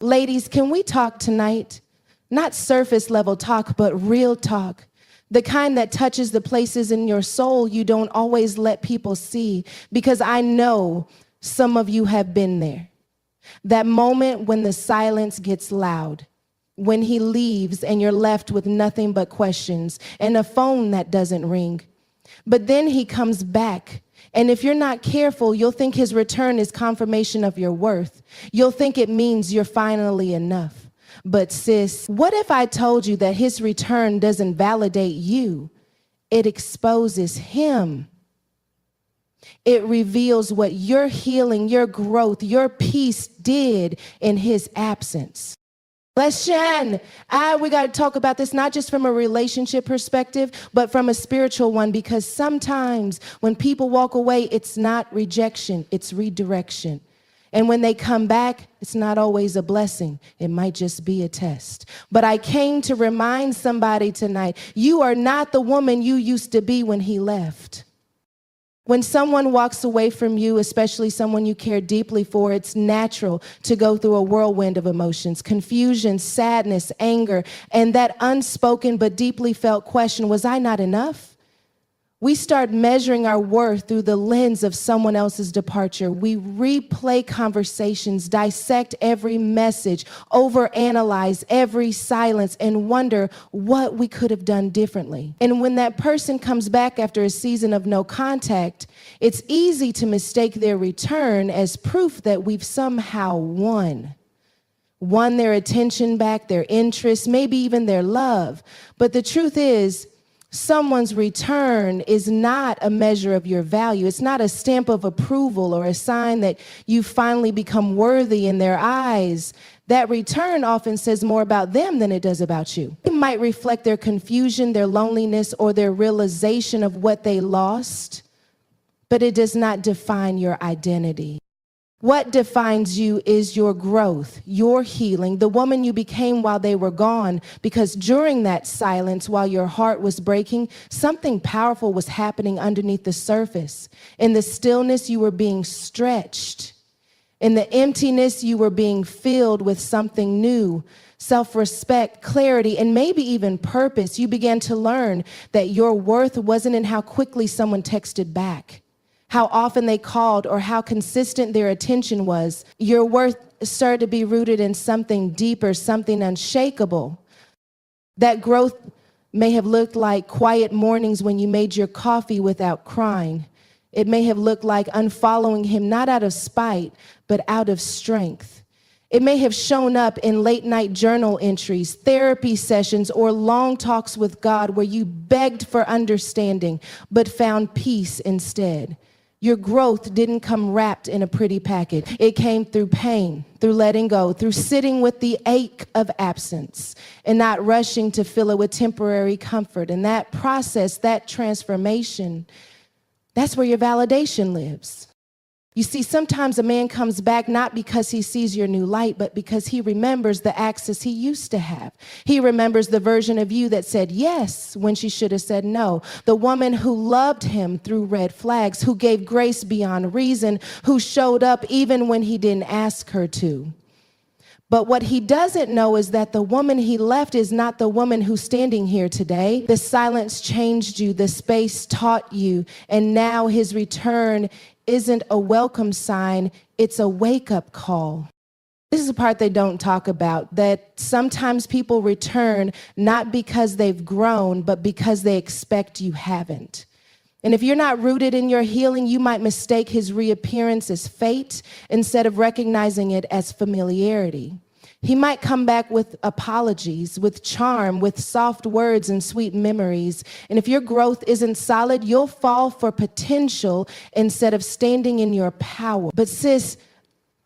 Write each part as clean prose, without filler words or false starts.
Ladies, can we talk tonight? Not surface level talk, but real talk. The kind that touches the places in your soul you don't always let people see, because I know some of you have been there. That moment when the silence gets loud, when he leaves and you're left with nothing but questions and a phone that doesn't ring. But then he comes back. And if you're not careful, you'll think his return is confirmation of your worth. You'll think it means you're finally enough. But sis, what if I told you that his return doesn't validate you? It exposes him. It reveals what your healing, your growth, your peace did in his absence. Leshan, we got to talk about this not just from a relationship perspective, but from a spiritual one, because sometimes when people walk away, it's not rejection, it's redirection. And when they come back, it's not always a blessing. It might just be a test. But I came to remind somebody tonight, you are not the woman you used to be when he left. When someone walks away from you, especially someone you care deeply for, it's natural to go through a whirlwind of emotions, confusion, sadness, anger, and that unspoken but deeply felt question, was I not enough? We start measuring our worth through the lens of someone else's departure. We replay conversations, dissect every message, overanalyze every silence, and wonder what we could have done differently. And when that person comes back after a season of no contact, it's easy to mistake their return as proof that we've somehow won their attention back, their interest, maybe even their love. But the truth is, someone's return is not a measure of your value. It's not a stamp of approval or a sign that you finally become worthy in their eyes. That return often says more about them than it does about you. It might reflect their confusion, their loneliness, or their realization of what they lost, but it does not define your identity. What defines you is your growth, your healing, the woman you became while they were gone, because during that silence, while your heart was breaking, something powerful was happening underneath the surface. In the stillness, you were being stretched. In the emptiness, you were being filled with something new, self-respect, clarity, and maybe even purpose. You began to learn that your worth wasn't in how quickly someone texted back, how often they called, or how consistent their attention was. Your worth started to be rooted in something deeper, something unshakable. That growth may have looked like quiet mornings when you made your coffee without crying. It may have looked like unfollowing him, not out of spite, but out of strength. It may have shown up in late night journal entries, therapy sessions, or long talks with God where you begged for understanding, but found peace instead. Your growth didn't come wrapped in a pretty packet. It came through pain, through letting go, through sitting with the ache of absence and not rushing to fill it with temporary comfort. And that process, that transformation, that's where your validation lives. You see, sometimes a man comes back not because he sees your new light, but because he remembers the access he used to have. He remembers the version of you that said yes when she should have said no. The woman who loved him through red flags, who gave grace beyond reason, who showed up even when he didn't ask her to. But what he doesn't know is that the woman he left is not the woman who's standing here today. The silence changed you, the space taught you, and now his return isn't a welcome sign, it's a wake-up call. This is the part they don't talk about, that sometimes people return not because they've grown, but because they expect you haven't. And if you're not rooted in your healing, you might mistake his reappearance as fate instead of recognizing it as familiarity. He might come back with apologies, with charm, with soft words and sweet memories. And if your growth isn't solid, you'll fall for potential instead of standing in your power. But sis,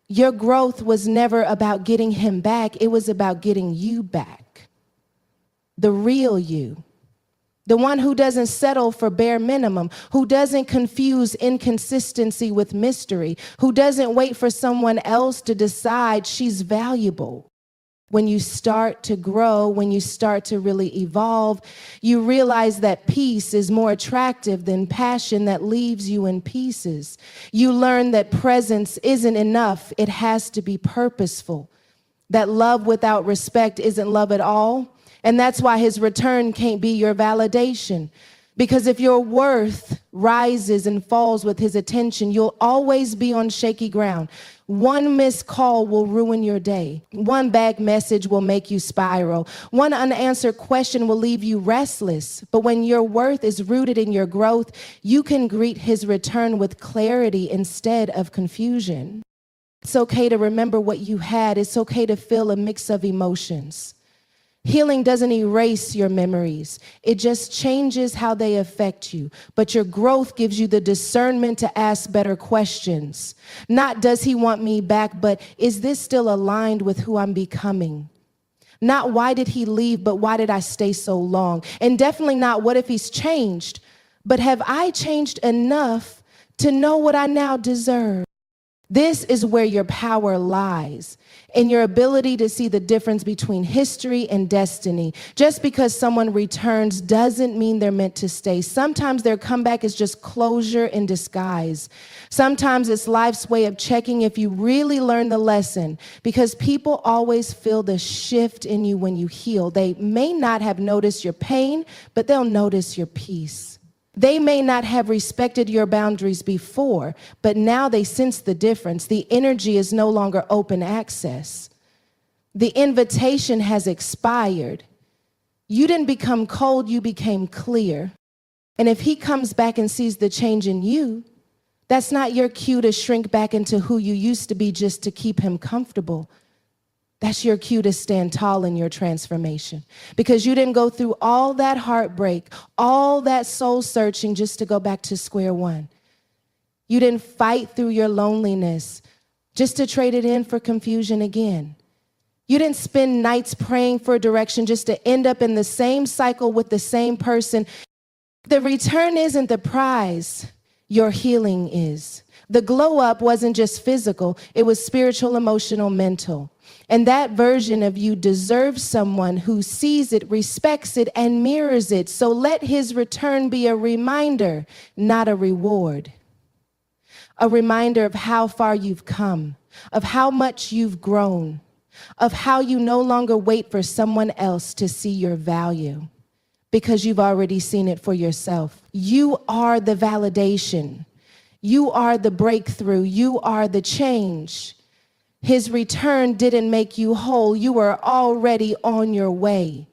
your growth was never about getting him back. It was about getting you back. The real you. The one who doesn't settle for bare minimum, who doesn't confuse inconsistency with mystery, who doesn't wait for someone else to decide she's valuable. When you start to grow, when you start to really evolve, you realize that peace is more attractive than passion that leaves you in pieces. You learn that presence isn't enough. It has to be purposeful. that love without respect isn't love at all. And that's why his return can't be your validation. Because if your worth rises and falls with his attention, you'll always be on shaky ground. One missed call will ruin your day. One bad message will make you spiral. One unanswered question will leave you restless. But when your worth is rooted in your growth, you can greet his return with clarity instead of confusion. It's okay to remember what you had. It's okay to feel a mix of emotions. Healing doesn't erase your memories. It just changes how they affect you. But your growth gives you the discernment to ask better questions. Not does he want me back, but is this still aligned with who I'm becoming? Not why did he leave, but why did I stay so long? And definitely not what if he's changed, but have I changed enough to know what I now deserve? This is where your power lies, in your ability to see the difference between history and destiny. Just because someone returns doesn't mean they're meant to stay. Sometimes their comeback is just closure in disguise. Sometimes it's life's way of checking if you really learned the lesson, because people always feel the shift in you when you heal. They may not have noticed your pain, but they'll notice your peace. They may not have respected your boundaries before, but now they sense the difference. The energy is no longer open access. The invitation has expired. You didn't become cold, you became clear. And if he comes back and sees the change in you, that's not your cue to shrink back into who you used to be just to keep him comfortable. That's your cue to stand tall in your transformation, because you didn't go through all that heartbreak, all that soul searching just to go back to square one. You didn't fight through your loneliness just to trade it in for confusion again. You didn't spend nights praying for direction just to end up in the same cycle with the same person. The return isn't the prize, your healing is. The glow up wasn't just physical, it was spiritual, emotional, mental. And that version of you deserves someone who sees it, respects it, and mirrors it. So let his return be a reminder, not a reward. A reminder of how far you've come, of how much you've grown, of how you no longer wait for someone else to see your value, because you've already seen it for yourself. You are the validation. You are the breakthrough. You are the change. His return didn't make you whole. You were already on your way.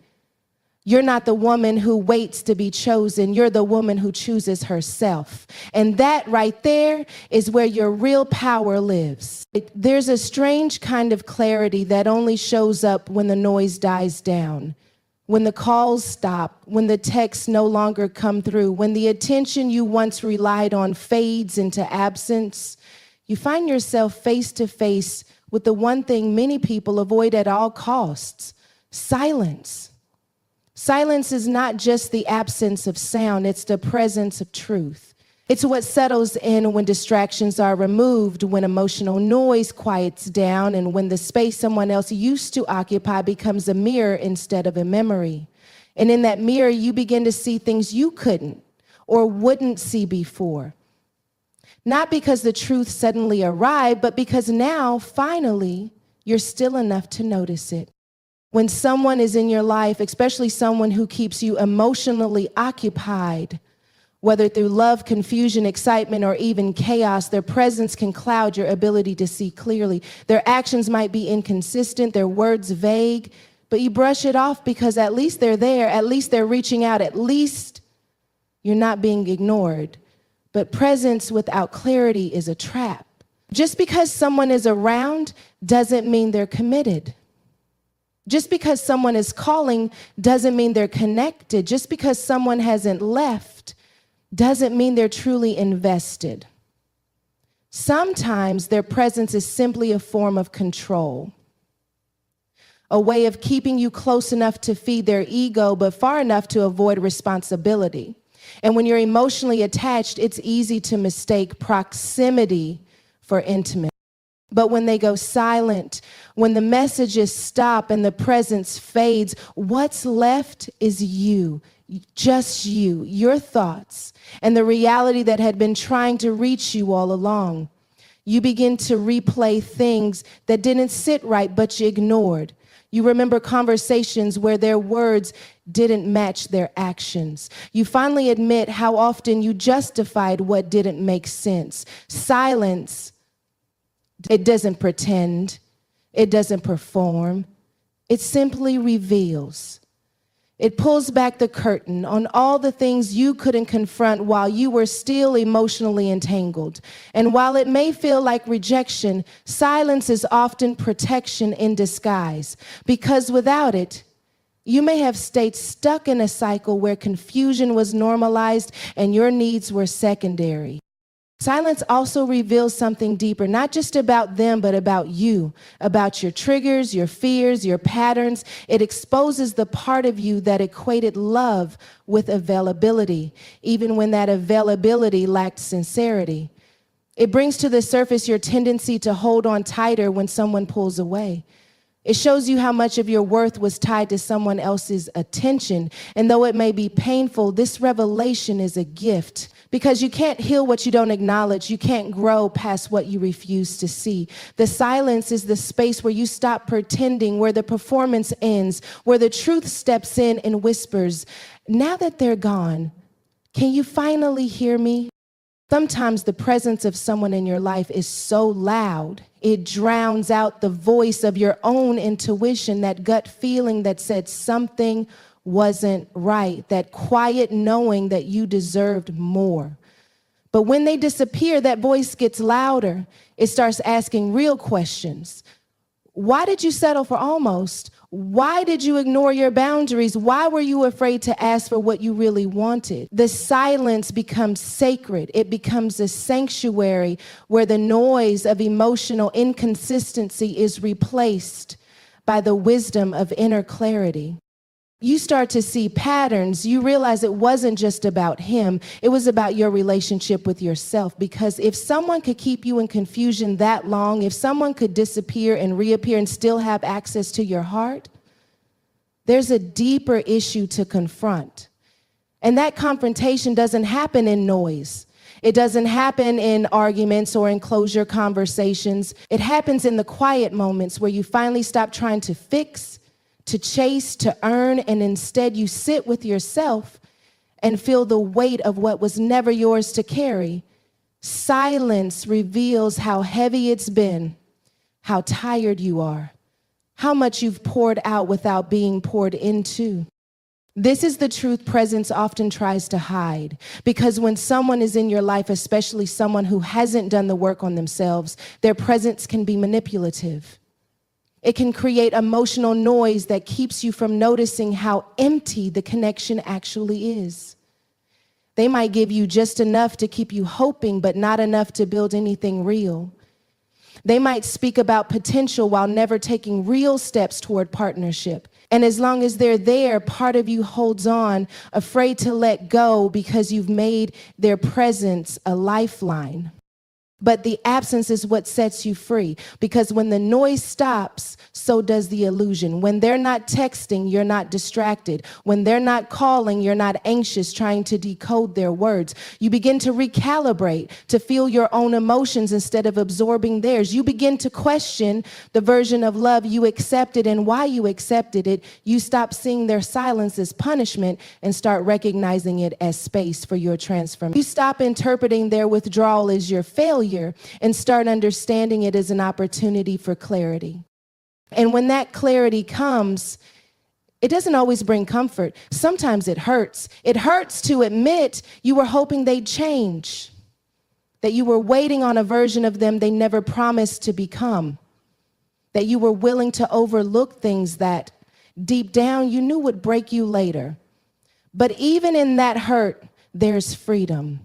You're not the woman who waits to be chosen. You're the woman who chooses herself. And that right there is where your real power lives. There's a strange kind of clarity that only shows up when the noise dies down, when the calls stop, when the texts no longer come through, when the attention you once relied on fades into absence. You find yourself face to face with the one thing many people avoid at all costs: silence. Silence is not just the absence of sound, it's the presence of truth. It's what settles in when distractions are removed, when emotional noise quiets down, and when the space someone else used to occupy becomes a mirror instead of a memory. And in that mirror, you begin to see things you couldn't or wouldn't see before. Not because the truth suddenly arrived, but because now, finally, you're still enough to notice it. When someone is in your life, especially someone who keeps you emotionally occupied, whether through love, confusion, excitement, or even chaos, their presence can cloud your ability to see clearly. Their actions might be inconsistent, their words vague, but you brush it off because at least they're there, at least they're reaching out, at least you're not being ignored. But presence without clarity is a trap. Just because someone is around doesn't mean they're committed. Just because someone is calling doesn't mean they're connected. Just because someone hasn't left doesn't mean they're truly invested. Sometimes their presence is simply a form of control, a way of keeping you close enough to feed their ego, but far enough to avoid responsibility. And when you're emotionally attached, it's easy to mistake proximity for intimacy. But when they go silent, when the messages stop and the presence fades, what's left is you, just you, your thoughts, and the reality that had been trying to reach you all along. You begin to replay things that didn't sit right, but you ignored. You remember conversations where their words didn't match their actions. You finally admit how often you justified what didn't make sense. Silence, it doesn't pretend, it doesn't perform, it simply reveals. It pulls back the curtain on all the things you couldn't confront while you were still emotionally entangled. And while it may feel like rejection, silence is often protection in disguise, because without it, you may have stayed stuck in a cycle where confusion was normalized and your needs were secondary. Silence also reveals something deeper, not just about them, but about you, about your triggers, your fears, your patterns. It exposes the part of you that equated love with availability, even when that availability lacked sincerity. It brings to the surface your tendency to hold on tighter when someone pulls away. It shows you how much of your worth was tied to someone else's attention. And though it may be painful, this revelation is a gift. Because you can't heal what you don't acknowledge. You can't grow past what you refuse to see. The silence is the space where you stop pretending, where the performance ends, where the truth steps in and whispers, now that they're gone, can you finally hear me? Sometimes the presence of someone in your life is so loud, it drowns out the voice of your own intuition, that gut feeling that said something wasn't right, that quiet knowing that you deserved more. But when they disappear, that voice gets louder. It starts asking real questions. Why did you settle for almost? Why did you ignore your boundaries? Why were you afraid to ask for what you really wanted? The silence becomes sacred. It becomes a sanctuary where the noise of emotional inconsistency is replaced by the wisdom of inner clarity. You start to see patterns. You realize it wasn't just about him. It was about your relationship with yourself. Because if someone could keep you in confusion that long, if someone could disappear and reappear and still have access to your heart, there's a deeper issue to confront. And that confrontation doesn't happen in noise. It doesn't happen in arguments or in closure conversations. It happens in the quiet moments where you finally stop trying to fix, to chase, to earn, and instead you sit with yourself and feel the weight of what was never yours to carry. Silence reveals how heavy it's been, how tired you are, how much you've poured out without being poured into. This is the truth presence often tries to hide, because when someone is in your life, especially someone who hasn't done the work on themselves, their presence can be manipulative. It can create emotional noise that keeps you from noticing how empty the connection actually is. They might give you just enough to keep you hoping, but not enough to build anything real. They might speak about potential while never taking real steps toward partnership. And as long as they're there, part of you holds on, afraid to let go because you've made their presence a lifeline. But the absence is what sets you free, because when the noise stops, so does the illusion. When they're not texting, you're not distracted. When they're not calling, you're not anxious trying to decode their words. You begin to recalibrate, to feel your own emotions instead of absorbing theirs. You begin to question the version of love you accepted and why you accepted it. You stop seeing their silence as punishment and start recognizing it as space for your transformation. You stop interpreting their withdrawal as your failure and start understanding it as an opportunity for clarity. And when that clarity comes, it doesn't always bring comfort. Sometimes it hurts. It hurts to admit you were hoping they'd change, that you were waiting on a version of them they never promised to become, that you were willing to overlook things that deep down you knew would break you later. But even in that hurt, there's freedom.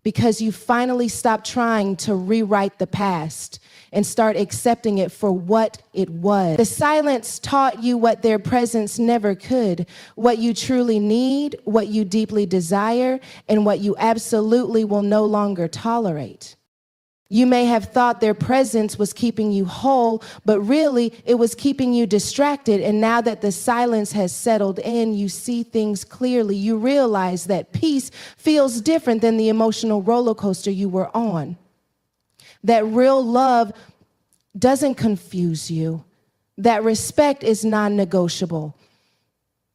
Because you finally stop trying to rewrite the past and start accepting it for what it was. The silence taught you what their presence never could, what you truly need, what you deeply desire, and what you absolutely will no longer tolerate. You may have thought their presence was keeping you whole, but really it was keeping you distracted. And now that the silence has settled in, you see things clearly. You realize that peace feels different than the emotional roller coaster you were on. that real love doesn't confuse you, that respect is non-negotiable,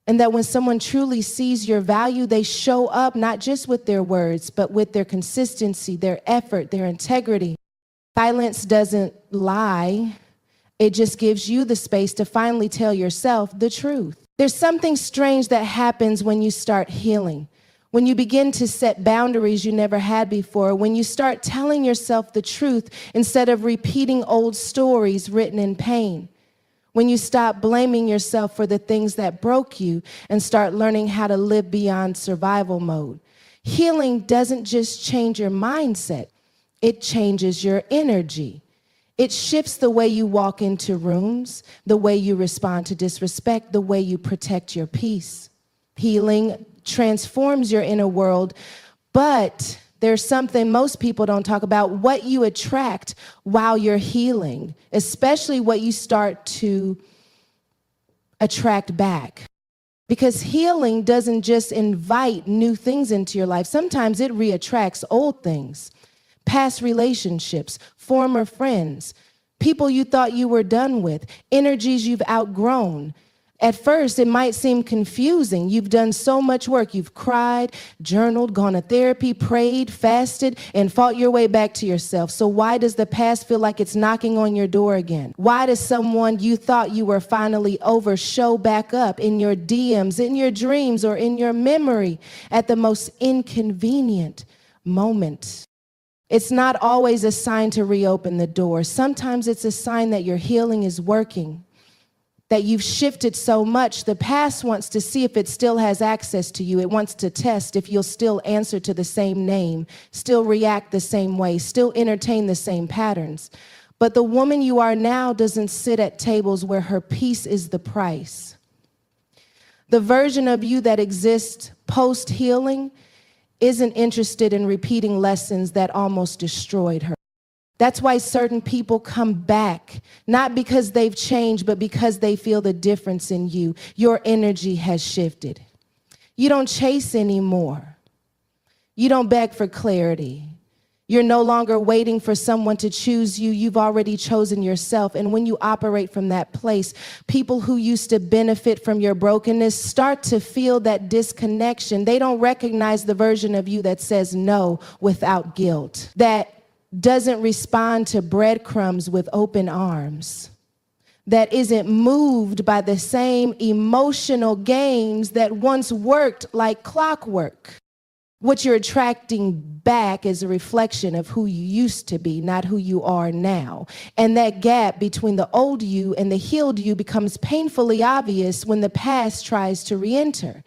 and that when someone truly sees your value, they show up not just with their words, but with their consistency, their effort, their integrity. Silence doesn't lie. It just gives you the space to finally tell yourself the truth. There's something strange that happens when you start healing, when you begin to set boundaries you never had before, when you start telling yourself the truth instead of repeating old stories written in pain, when you stop blaming yourself for the things that broke you and start learning how to live beyond survival mode. Healing doesn't just change your mindset, it changes your energy. It shifts the way you walk into rooms, the way you respond to disrespect, the way you protect your peace. Healing transforms your inner world, but there's something most people don't talk about: what you attract while you're healing, especially what you start to attract back. Because healing doesn't just invite new things into your life. Sometimes it reattracts old things, past relationships, former friends, people you thought you were done with, energies you've outgrown. At first, it might seem confusing. You've done so much work. You've cried, journaled, gone to therapy, prayed, fasted, and fought your way back to yourself. So why does the past feel like it's knocking on your door again? Why does someone you thought you were finally over show back up in your DMs, in your dreams, or in your memory at the most inconvenient moment? It's not always a sign to reopen the door. Sometimes it's a sign that your healing is working, that you've shifted so much. The past wants to see if it still has access to you. It wants to test if you'll still answer to the same name, still react the same way, still entertain the same patterns. But the woman you are now doesn't sit at tables where her peace is the price. The version of you that exists post-healing isn't interested in repeating lessons that almost destroyed her. That's why certain people come back, not because they've changed, but because they feel the difference in you. Your energy has shifted. You don't chase anymore. You don't beg for clarity. You're no longer waiting for someone to choose you. You've already chosen yourself. And when you operate from that place, people who used to benefit from your brokenness start to feel that disconnection. They don't recognize the version of you that says no without guilt, that doesn't respond to breadcrumbs with open arms, that isn't moved by the same emotional games that once worked like clockwork. What you're attracting back is a reflection of who you used to be, not who you are now. And that gap between the old you and the healed you becomes painfully obvious when the past tries to re-enter.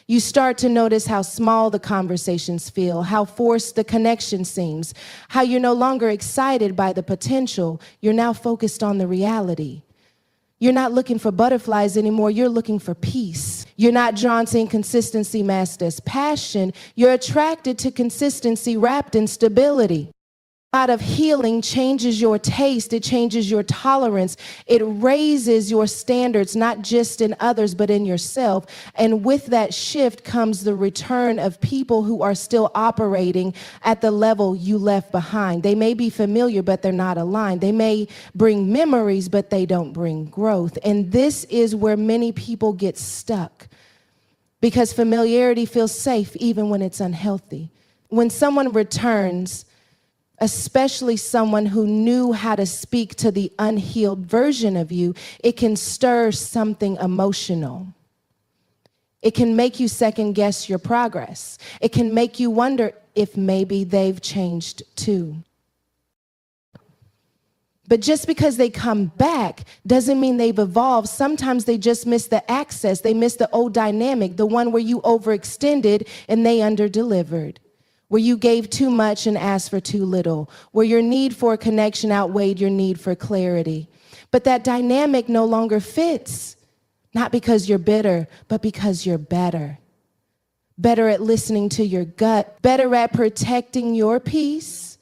You start to notice how small the conversations feel, how forced the connection seems, how you're no longer excited by the potential. You're now focused on the reality. You're not looking for butterflies anymore. You're looking for peace. You're not drawn to inconsistency masked as passion. You're attracted to consistency wrapped in stability. Out of healing changes your taste. It changes your tolerance. It raises your standards, not just in others, but in yourself. And with that shift comes the return of people who are still operating at the level you left behind. They may be familiar, but they're not aligned. They may bring memories, but they don't bring growth. And this is where many people get stuck, because familiarity feels safe even when it's unhealthy. When someone returns, especially someone who knew how to speak to the unhealed version of you, it can stir something emotional. It can make you second guess your progress. It can make you wonder if maybe they've changed too. But just because they come back doesn't mean they've evolved. Sometimes they just miss the access. They miss the old dynamic, the one where you overextended and they underdelivered, where you gave too much and asked for too little, where your need for a connection outweighed your need for clarity. But that dynamic no longer fits, not because you're bitter, but because you're better. Better at listening to your gut, better at protecting your peace,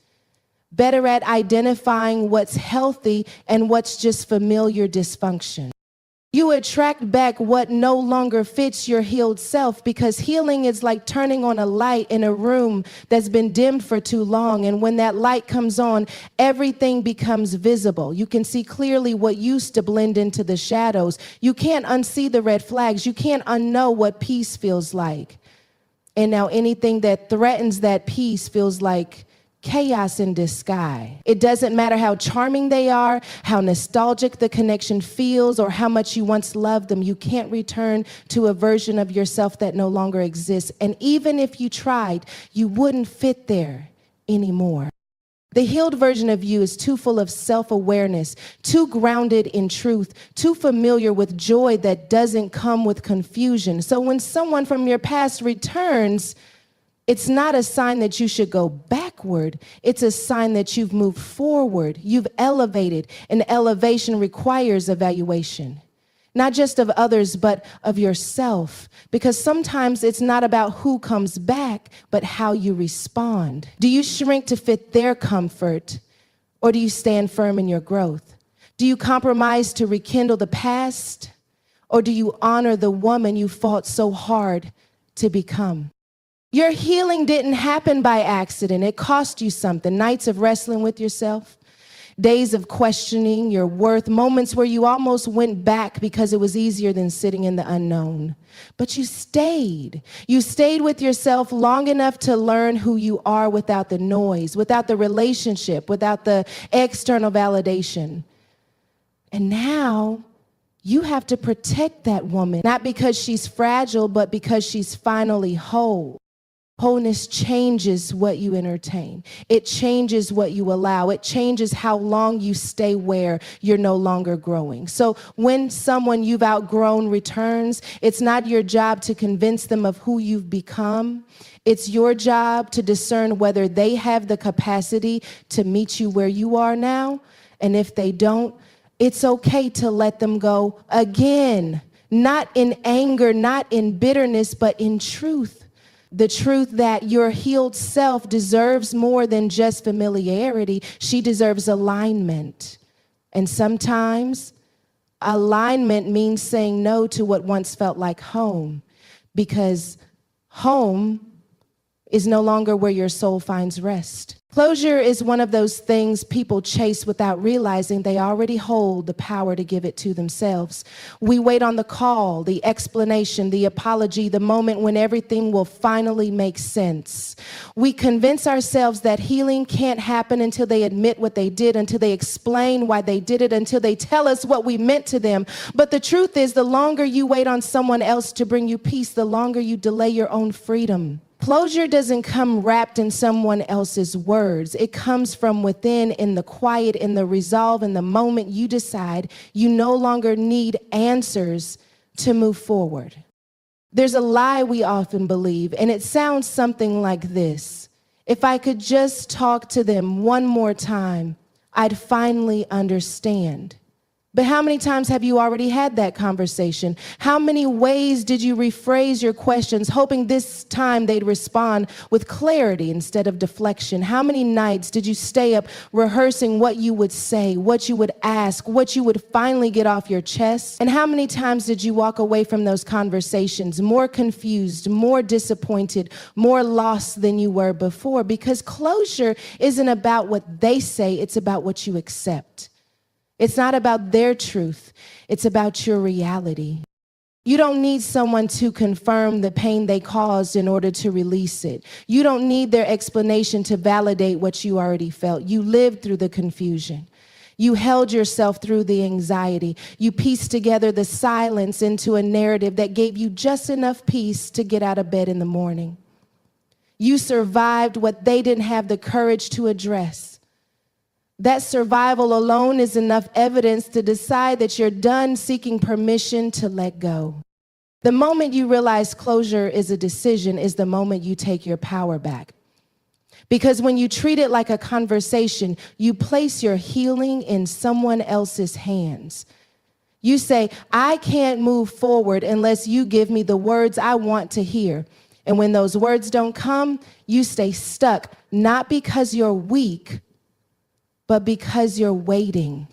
better at identifying what's healthy and what's just familiar dysfunction. You attract back what no longer fits your healed self, because healing is like turning on a light in a room that's been dimmed for too long. And when that light comes on, everything becomes visible. You can see clearly what used to blend into the shadows. You can't unsee the red flags. You can't unknow what peace feels like. And now anything that threatens that peace feels like chaos in disguise. It doesn't matter how charming they are, how nostalgic the connection feels, or how much you once loved them. You can't return to a version of yourself that no longer exists. And even if you tried, you wouldn't fit there anymore. The healed version of you is too full of self-awareness, too grounded in truth, too familiar with joy that doesn't come with confusion. So when someone from your past returns, it's not a sign that you should go backward. It's a sign that you've moved forward. You've elevated, and elevation requires evaluation, not just of others, but of yourself. Because sometimes it's not about who comes back, but how you respond. Do you shrink to fit their comfort, or do you stand firm in your growth? Do you compromise to rekindle the past, or do you honor the woman you fought so hard to become? Your healing didn't happen by accident. It cost you something. Nights of wrestling with yourself, days of questioning your worth, moments where you almost went back because it was easier than sitting in the unknown. But you stayed. You stayed with yourself long enough to learn who you are without the noise, without the relationship, without the external validation. And now you have to protect that woman, not because she's fragile, but because she's finally whole. Wholeness changes what you entertain. It changes what you allow. It changes how long you stay where you're no longer growing. So when someone you've outgrown returns, it's not your job to convince them of who you've become. It's your job to discern whether they have the capacity to meet you where you are now. And if they don't, it's okay to let them go again, not in anger, not in bitterness, but in truth. The truth that your healed self deserves more than just familiarity. She deserves alignment. And sometimes alignment means saying no to what once felt like home, because home is no longer where your soul finds rest. Closure is one of those things people chase without realizing they already hold the power to give it to themselves. We wait on the call, the explanation, the apology, the moment when everything will finally make sense. We convince ourselves that healing can't happen until they admit what they did, until they explain why they did it, until they tell us what we meant to them. But the truth is, the longer you wait on someone else to bring you peace, the longer you delay your own freedom. Closure doesn't come wrapped in someone else's words. It comes from within, in the quiet, in the resolve, in the moment you decide you no longer need answers to move forward. There's a lie we often believe, and it sounds something like this: if I could just talk to them one more time, I'd finally understand. But how many times have you already had that conversation? How many ways did you rephrase your questions, hoping this time they'd respond with clarity instead of deflection? How many nights did you stay up rehearsing what you would say, what you would ask, what you would finally get off your chest? And how many times did you walk away from those conversations more confused, more disappointed, more lost than you were before? Because closure isn't about what they say, it's about what you accept. It's not about their truth. It's about your reality. You don't need someone to confirm the pain they caused in order to release it. You don't need their explanation to validate what you already felt. You lived through the confusion. You held yourself through the anxiety. You pieced together the silence into a narrative that gave you just enough peace to get out of bed in the morning. You survived what they didn't have the courage to address. That survival alone is enough evidence to decide that you're done seeking permission to let go. The moment you realize closure is a decision is the moment you take your power back. Because when you treat it like a conversation, you place your healing in someone else's hands. You say, I can't move forward unless you give me the words I want to hear. And when those words don't come, you stay stuck, not because you're weak, but because you're waiting.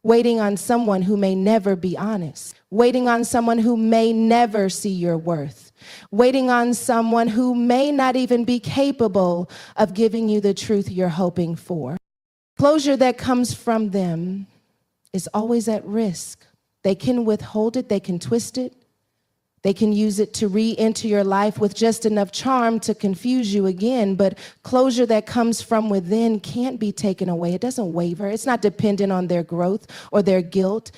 waiting on someone who may never be honest, waiting on someone who may never see your worth, waiting on someone who may not even be capable of giving you the truth you're hoping for. Closure that comes from them is always at risk. They can withhold it, they can twist it, they can use it to re-enter your life with just enough charm to confuse you again, but closure that comes from within can't be taken away. It doesn't waver. It's not dependent on their growth or their guilt.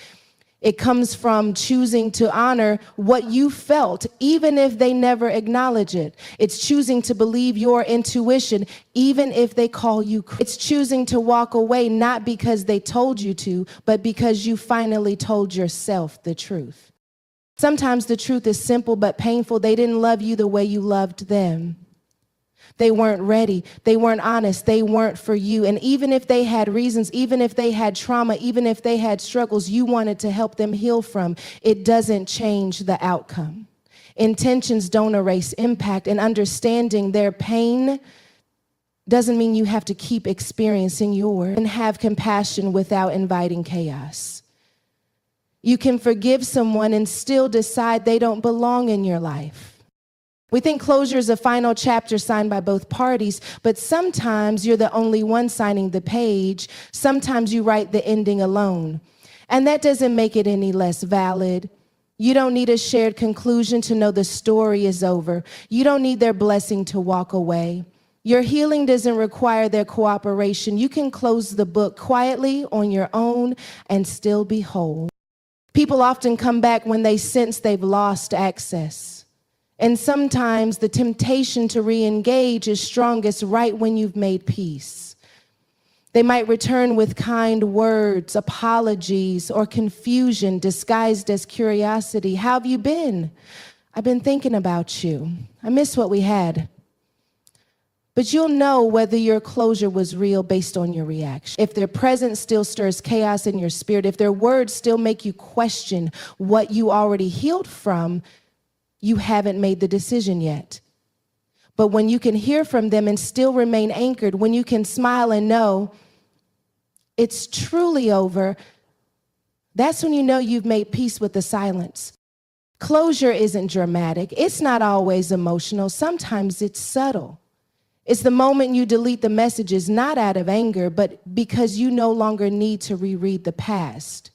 It comes from choosing to honor what you felt, even if they never acknowledge it. It's choosing to believe your intuition, even if they call you crazy. It's choosing to walk away, not because they told you to, but because you finally told yourself the truth. Sometimes the truth is simple but painful. They didn't love you the way you loved them. They weren't ready. They weren't honest. They weren't for you. And even if they had reasons, even if they had trauma, even if they had struggles you wanted to help them heal from, it doesn't change the outcome. Intentions don't erase impact, and understanding their pain doesn't mean you have to keep experiencing yours. And have compassion without inviting chaos. You can forgive someone and still decide they don't belong in your life. We think closure is a final chapter signed by both parties, but sometimes you're the only one signing the page. Sometimes you write the ending alone. And that doesn't make it any less valid. You don't need a shared conclusion to know the story is over. You don't need their blessing to walk away. Your healing doesn't require their cooperation. You can close the book quietly on your own and still be whole. People often come back when they sense they've lost access. And sometimes the temptation to re-engage is strongest right when you've made peace. They might return with kind words, apologies, or confusion disguised as curiosity. How have you been? I've been thinking about you. I miss what we had. But you'll know whether your closure was real based on your reaction. If their presence still stirs chaos in your spirit, if their words still make you question what you already healed from, you haven't made the decision yet. But when you can hear from them and still remain anchored, when you can smile and know it's truly over, that's when you know you've made peace with the silence. Closure isn't dramatic. It's not always emotional. Sometimes it's subtle. It's the moment you delete the messages, not out of anger, but because you no longer need to reread the past.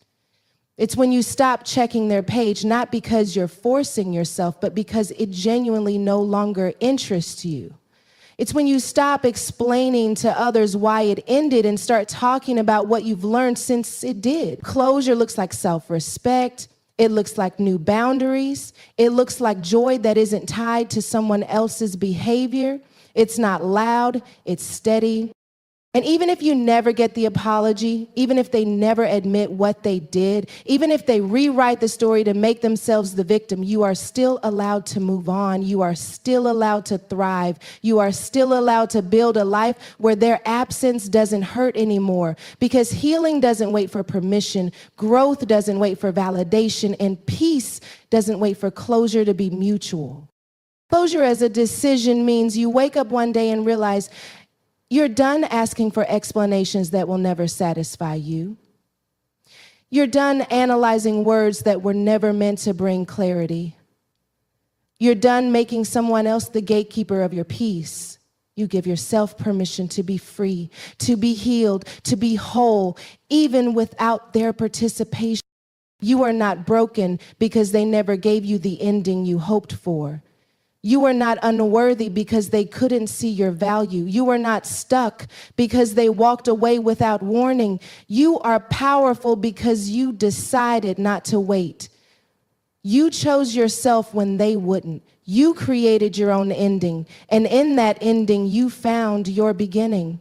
It's when you stop checking their page, not because you're forcing yourself, but because it genuinely no longer interests you. It's when you stop explaining to others why it ended and start talking about what you've learned since it did. Closure looks like self-respect. It looks like new boundaries. It looks like joy that isn't tied to someone else's behavior. It's not loud, it's steady. And even if you never get the apology, even if they never admit what they did, even if they rewrite the story to make themselves the victim, you are still allowed to move on. You are still allowed to thrive. You are still allowed to build a life where their absence doesn't hurt anymore, because healing doesn't wait for permission, growth doesn't wait for validation, and peace doesn't wait for closure to be mutual. Closure as a decision means you wake up one day and realize you're done asking for explanations that will never satisfy you. You're done analyzing words that were never meant to bring clarity. You're done making someone else the gatekeeper of your peace. You give yourself permission to be free, to be healed, to be whole, even without their participation. You are not broken because they never gave you the ending you hoped for. You are not unworthy because they couldn't see your value. You are not stuck because they walked away without warning. You are powerful because you decided not to wait. You chose yourself when they wouldn't. You created your own ending, and in that ending, you found your beginning.